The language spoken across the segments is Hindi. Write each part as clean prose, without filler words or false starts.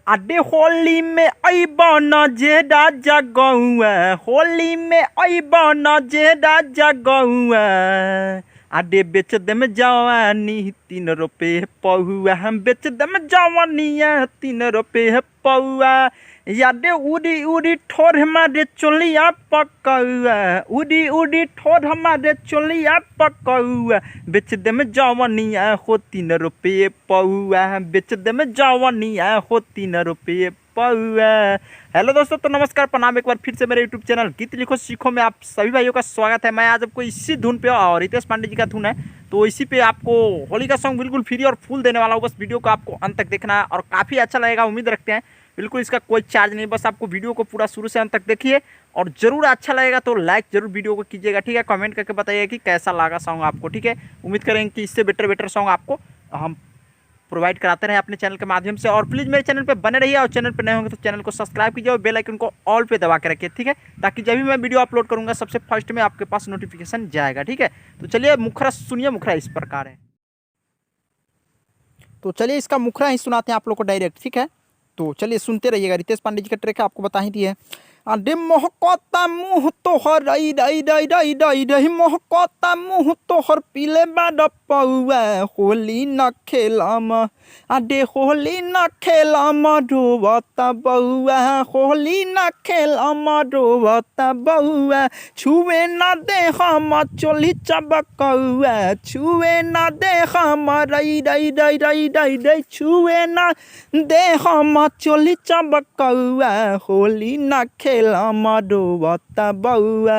आडे होली में अइबन जे राजा गौआ, होली में अइबन जे राजा गौआ। आडे बेच देम जवानी 3 रुपए पहुआ, हम बेच देम जवानिया 3 रुपए पौआ। यादे उड़ी उड़ी ठोर हमारे चोलिया पकौआ, उड़ी उड़ी ठोर हमारे चोलिया पकौआ। बेच देम जवानिया हो 3 रुपए पौआ, बेच देम जवानिया हो 3 रुपए पौआ। हेलो दोस्तों, तो नमस्कार, प्रणाम एक बार फिर से मेरे यूट्यूब चैनल गीत लिखो सीखो में आप सभी भाइयों का स्वागत है। मैं आज आपको इसी धुन पे, और रितेश पांडे जी का धुन है, तो इसी पे आपको होली का सॉन्ग बिल्कुल फ्री और फुल देने वाला हूँ। बस वीडियो को आपको अंत तक देखना है और काफ़ी अच्छा लगेगा, उम्मीद रखते हैं। बिल्कुल इसका कोई चार्ज नहीं, बस आपको वीडियो को पूरा शुरू से अंत तक देखिए और जरूर अच्छा लगेगा तो लाइक जरूर वीडियो को कीजिएगा, ठीक है। कमेंट करके बताइए कि कैसा लगा सॉन्ग आपको, ठीक है। उम्मीद करेंगे कि इससे बेटर सॉन्ग आपको हम प्रोवाइड कराते रहे अपने चैनल के माध्यम से। और प्लीज़ मेरे चैनल पे बने रहिए, और चैनल पे नए होंगे तो चैनल को सब्सक्राइब कीजिए और बेल आइकन को ऑल पे दबा के रखिए, ठीक है, ताकि जब भी मैं वीडियो अपलोड करूँगा सबसे फर्स्ट में आपके पास नोटिफिकेशन जाएगा, ठीक है। तो चलिए मुखरा सुनिए, मुखरा इस प्रकार है। तो चलिए इसका मुखरा ही सुनाते हैं आप लोग को डायरेक्ट, ठीक है। तो चलिए सुनते रहिएगा। रितेश पांडे जी का ट्रैक है, आपको बता ही दिए। अरे मोहकता मुँह तोहर रई रई रई रई रई रई, मोहकता मुँह तोहर पीले बाड़ पौआ। होली न खेलम, अरे होली न खेलम रोवता बउआ, होली न खेलम रोवता बउआ। छुए न दे हम चोली चबकौआ, छुए न दे हम रई रई रई रई रई रई, छुए न दे हम चोली चबकौआ। होली न खेलम रोवता बउआ,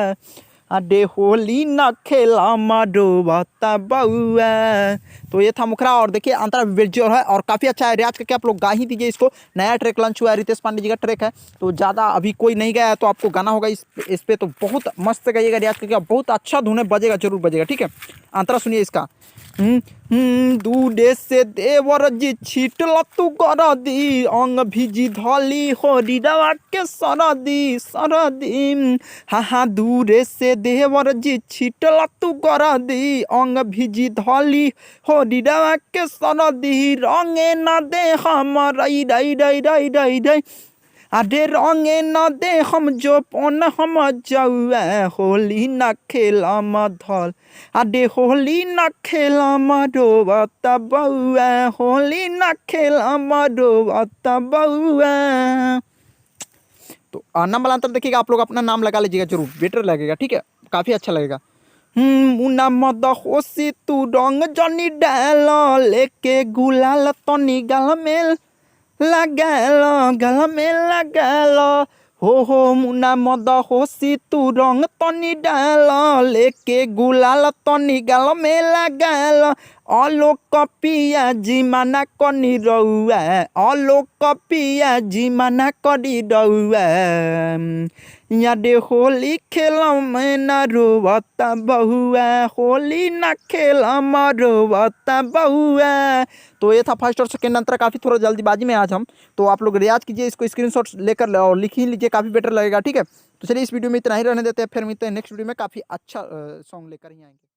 अरे होली न खेलम रोवता बउआ। तो ये था मुखरा, और देखिए अंतरा विजुअल है और काफ़ी अच्छा है। रियाज करके आप लोग गा ही दीजिए इसको। नया ट्रैक लॉन्च हुआ है, रितेश पांडे जी का ट्रैक है, तो ज़्यादा अभी कोई नहीं गया है, तो आपको गाना होगा इस पे, तो बहुत मस्त गाइएगा रियाज करके, बहुत अच्छा धुन है, बजेगा जरूर बजेगा, ठीक है। अंतरा सुनिए इसका। दूधे से देवर जी छीटल तू कर दी, अंग भिजी धली होरी रवा के सरदी सरदी। हाँ दूरे से देवर जी छीटल तू कर दी, अंग भिजी धली होरी रवा के सरदी। रंगे न दे हम रई रई रई रई रई रई, अरे रंगे न दे हम जो पन हम जौआ। होली न खेलम धल, अरे होली न खेलम रोवता बउआ, होली न खेलम रोवता बउआ। तो नाम वाला अंतर देखिएगा, आप लोग अपना नाम लगा लीजिएगा जरूर, बेटर लगेगा, ठीक है, काफ़ी अच्छा लगेगा। मुन्ना मद होशी तू रंग जनी डाल, लेके गुलाल तनी गाल में लगाल, गल में लगाल। हो मुन्ना मद होशी तू रंग तनी डाल, लेके गुलाल तनी गाल में लगाल। आलोक पिया जी मना कनी रउआ, आलोक पिया जी मना करी रउआ। यादे होली खेलम न रोवता बहुआ, होली न खेलम रोवता बहुआ। तो ये था फर्स्ट और सेकेंड अंतर, काफ़ी थोड़ा जल्दीबाजी में आज हम, तो आप लोग रियाज कीजिए, इसको स्क्रीनशॉट लेकर और लिख ही लीजिए, काफ़ी बेटर लगेगा, ठीक है। तो चलिए इस वीडियो में इतना ही रहने देते हैं, फिर मिलते हैं नेक्स्ट वीडियो में, काफ़ी अच्छा सॉन्ग लेकर ही आएंगे।